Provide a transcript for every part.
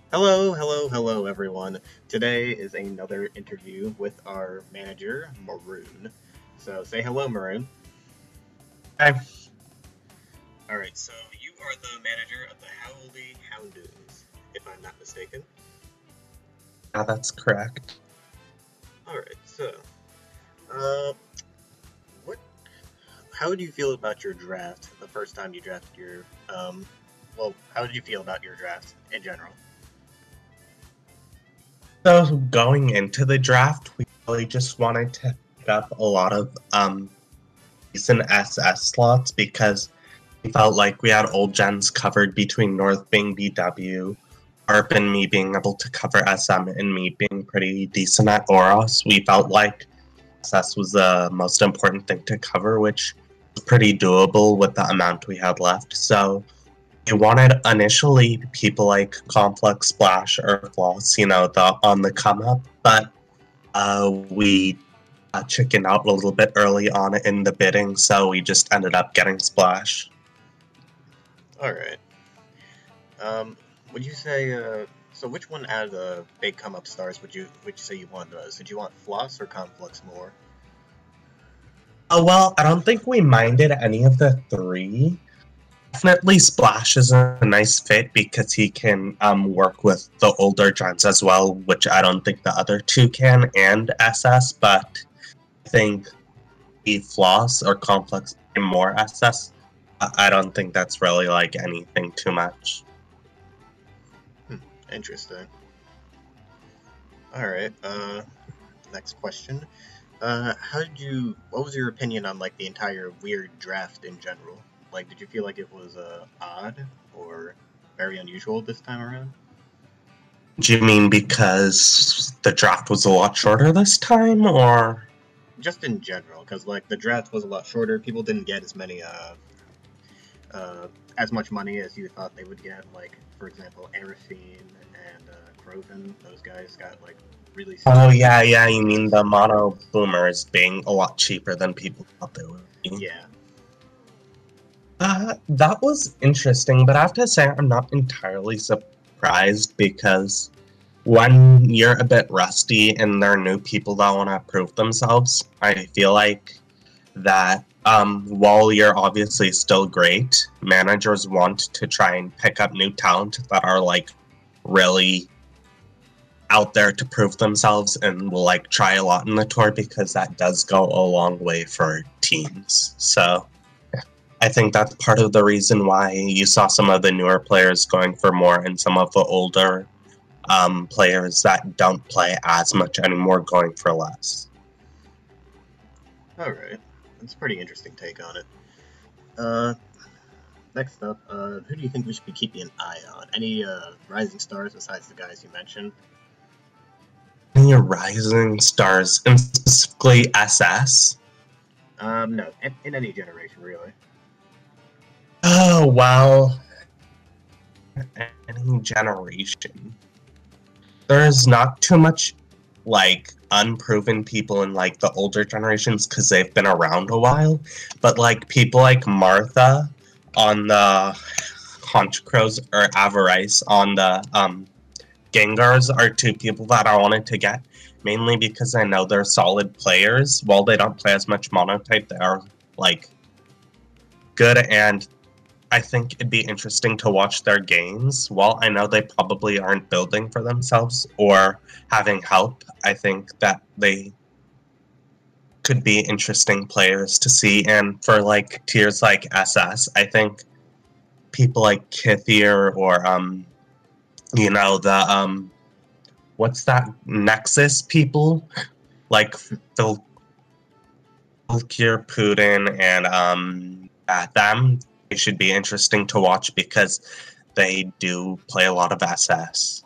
Hello, everyone. Today is another interview with our manager, Maroon. So say hello, Maroon. Okay. Alright, so you are the manager of the Hau'oli Houndooms, if I'm not mistaken. Yeah, that's correct. Alright, so, uh, what, how do you feel about your draft, the first time you drafted how did you feel about your draft in general? So going into the draft, we really just wanted to pick up a lot of decent SS slots because we felt like we had old gens covered between North being BW, ARP and me being able to cover SM, and me being pretty decent at Oros. We felt like SS was the most important thing to cover, which was pretty doable with the amount we had left. So we wanted initially people like Complex, Splash, or Floss, the on the come up, but we chickened out a little bit early on in the bidding, so we just ended up getting Splash. Alright. Would you say, so which one out of the big come-up stars would you say you wanted most? Did you want Floss or Conflux more? Oh, well, I don't think we minded any of the three. Definitely Splash is a nice fit because he can work with the older gens as well, which I don't think the other two can, and SS, but I think the Floss or Complex more SS, I don't think that's really like anything too much. Interesting. Alright, next question. What was your opinion on, like, the entire weird draft in general? Like, did you feel like it was, odd or very unusual this time around? Do you mean because the draft was a lot shorter this time, or? Just in general, because, like, the draft was a lot shorter, people didn't get as much money as you thought they would get, like, for example, Arafine and, Croven, those guys got, like, really Oh, stupid yeah, you mean bonuses. the mono boomers being a lot cheaper than people thought they would be. Yeah. That was interesting, but I have to say I'm not entirely surprised because when you're a bit rusty and there are new people that want to prove themselves, I feel like that while you're obviously still great, managers want to try and pick up new talent that are like really out there to prove themselves and will like try a lot in the tour because that does go a long way for teams. So I think that's part of the reason why you saw some of the newer players going for more and some of the older players that don't play as much anymore going for less. Alright. That's a pretty interesting take on it. Uh, Next up, who do you think we should be keeping an eye on? Any, rising stars besides the guys you mentioned? Any rising stars, and specifically SS? No, in any generation, really. Oh, well, any generation. There's not too much like unproven people in like the older generations because they've been around a while, but like people like Martha on the Conch Crows or Avarice on the Gengars are two people that I wanted to get, mainly because I know they're solid players. While they don't play as much monotype, they are like good, and I think it'd be interesting to watch their games. While I know they probably aren't building for themselves or having help, I think that they could be interesting players to see. And for like tiers like SS, I think people like Kithier or the what's that Nexus people like Phil Putin and them, they should be interesting to watch because they do play a lot of SS.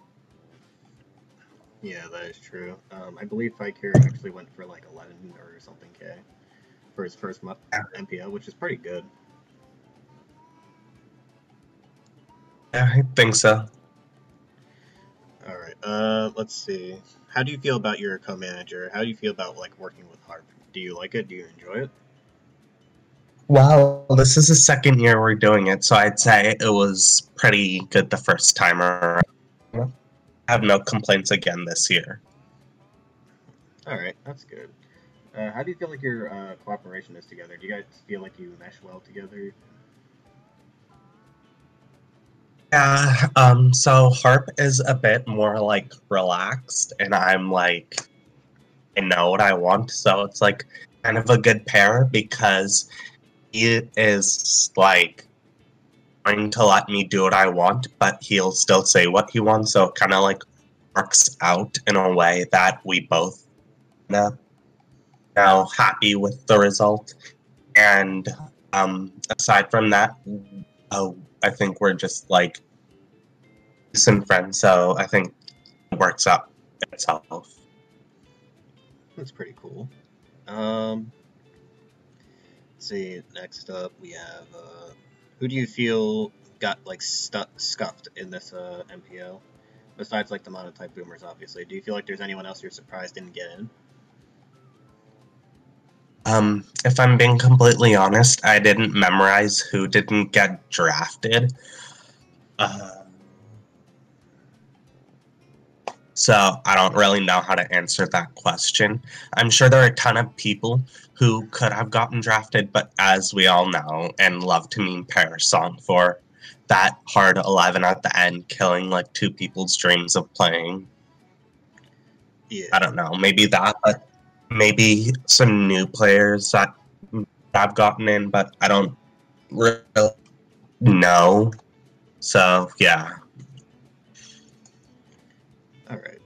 Yeah, that is true. I believe Fekir actually went for like 11 or something K for his first MPL, which is pretty good. Yeah, I think so. Alright, let's see. How do you feel about your co-manager? How do you feel about, like, working with Harp? Do you like it? Do you enjoy it? Well, this is the second year we're doing it, so I'd say it was pretty good the first time around. have no complaints again this year. All right, that's good. How do you feel like your cooperation is together? Do you guys feel like you mesh well together? Yeah, so Harp is a bit more like relaxed, and I'm like, I know what I want, so it's like kind of a good pair because he is like going to let me do what I want, but he'll still say what he wants, so it kind of like works out in a way that we both know now happy with the result. And aside from that, I think we're just like decent friends, so I think it works out itself. That's pretty cool. Let's see. Next up, we have who do you feel got like scuffed in this MPL? Besides like the monotype boomers, obviously. Do you feel like there's anyone else you're surprised didn't get in? If I'm being completely honest, I didn't memorize who didn't get drafted. So I don't really know how to answer that question. I'm sure there are a ton of people who could have gotten drafted, but as we all know and love to meme Parasong for that hard 11 at the end, killing like two people's dreams of playing. Yeah. I don't know, maybe that, but maybe some new players that have gotten in, but I don't really know. So yeah. All right.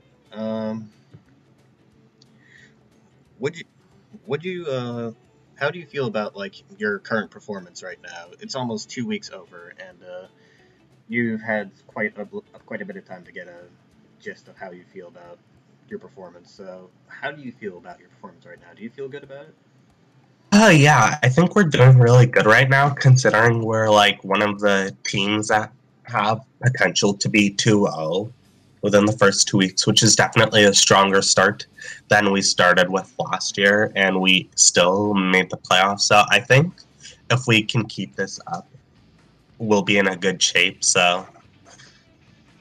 Would you how do you feel about like your current performance right now? It's almost 2 weeks over, and you've had quite a bit of time to get a gist of how you feel about your performance. So, how do you feel about your performance right now? Do you feel good about it? Yeah, I think we're doing really good right now, considering we're like one of the teams that have potential to be 2-0 within the first 2 weeks, which is definitely a stronger start than we started with last year, and we still made the playoffs. So I think if we can keep this up, we'll be in a good shape. So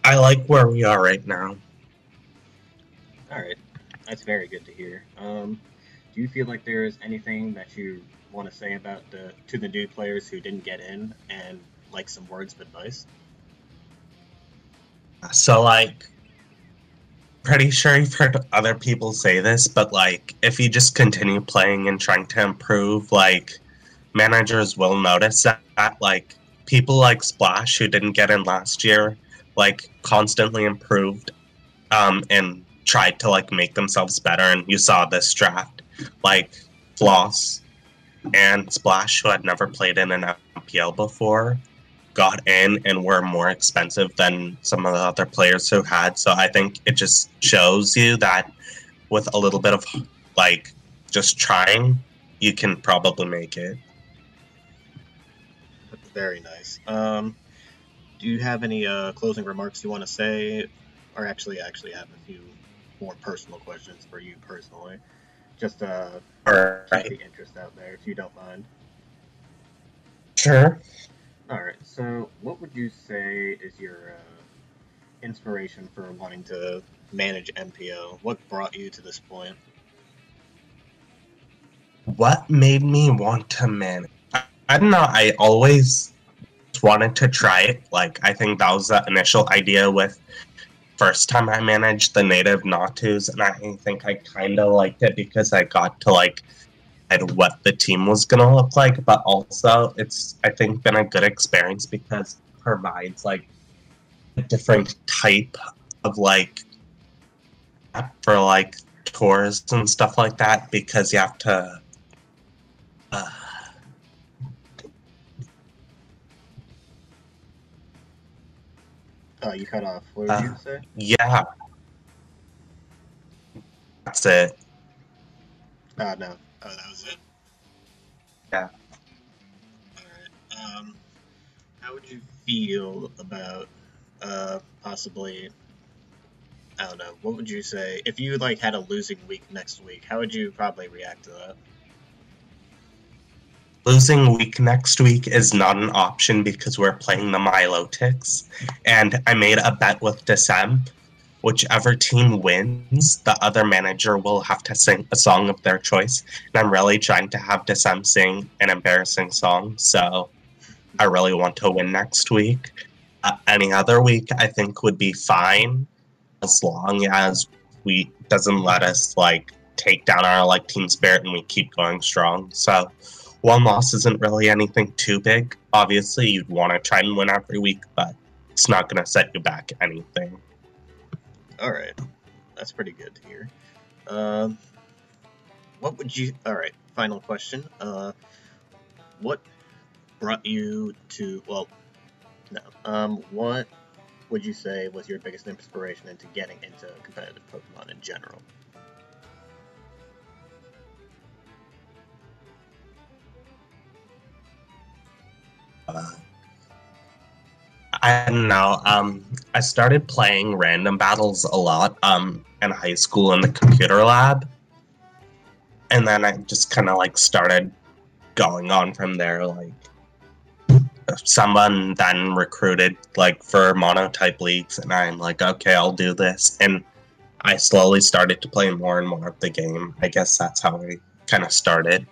I like where we are right now. All right, that's very good to hear. Do you feel like there's anything that you want to say about the new players who didn't get in, and like some words of advice? So like, pretty sure you've heard other people say this, but like, if you just continue playing and trying to improve, like, managers will notice that like people like Splash who didn't get in last year, like constantly improved, and tried to like make themselves better. And you saw this draft, like Floss and Splash, who had never played in an MPL before, got in and were more expensive than some of the other players who had. So I think it just shows you that with a little bit of like just trying, you can probably make it. Very nice. Do you have any closing remarks you want to say, or actually have a few more personal questions for you personally? Just keep the interest out there, if you don't mind. Sure. All right. So, what would you say is your inspiration for wanting to manage MPO? What brought you to this point? What made me want to manage? I don't know. I always wanted to try it. Like, I think that was the initial idea with first time I managed the native Natus, and I think I kind of liked it because I got to like what the team was gonna look like, but also it's I think been a good experience because it provides like a different type of like for like tours and stuff like that because you have to Oh, you cut off. What were you say? Yeah, that's it. No. Oh, that was it? Yeah. Alright. How would you feel about possibly, I don't know, what would you say if you like had a losing week next week? How would you probably react to that? Losing week next week is not an option because we're playing the Milotics, and I made a bet with Decem whichever team wins, the other manager will have to sing a song of their choice. And I'm really trying to have Desem sing an embarrassing song, so I really want to win next week. Any other week, I think, would be fine, as long as we doesn't let us like take down our like team spirit and we keep going strong. So one loss isn't really anything too big. Obviously, you'd want to try and win every week, but it's not going to set you back anything. All right, that's pretty good to hear. What would you? All right, final question. What brought you to? Well, no. What would you say was your biggest inspiration into getting into competitive Pokemon in general? I don't know. I started playing random battles a lot in high school in the computer lab, and then I just kind of like started going on from there. Like someone then recruited like for monotype leagues, and I'm like, okay, I'll do this, and I slowly started to play more and more of the game. I guess that's how I kind of started,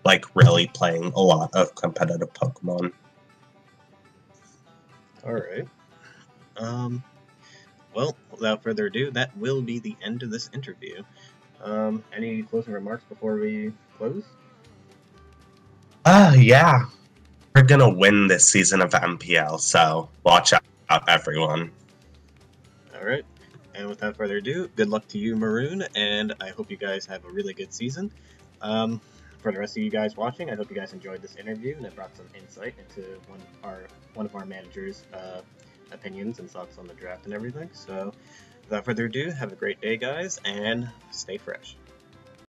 like really playing a lot of competitive Pokemon. All right. Well, without further ado, that will be the end of this interview. Any closing remarks before we close? Yeah. We're gonna win this season of MPL, so watch out, everyone. All right. And without further ado, good luck to you, Maroon, and I hope you guys have a really good season. For the rest of you guys watching, I hope you guys enjoyed this interview and it brought some insight into one of our managers' opinions and thoughts on the draft and everything. So, without further ado, have a great day, guys, and stay fresh.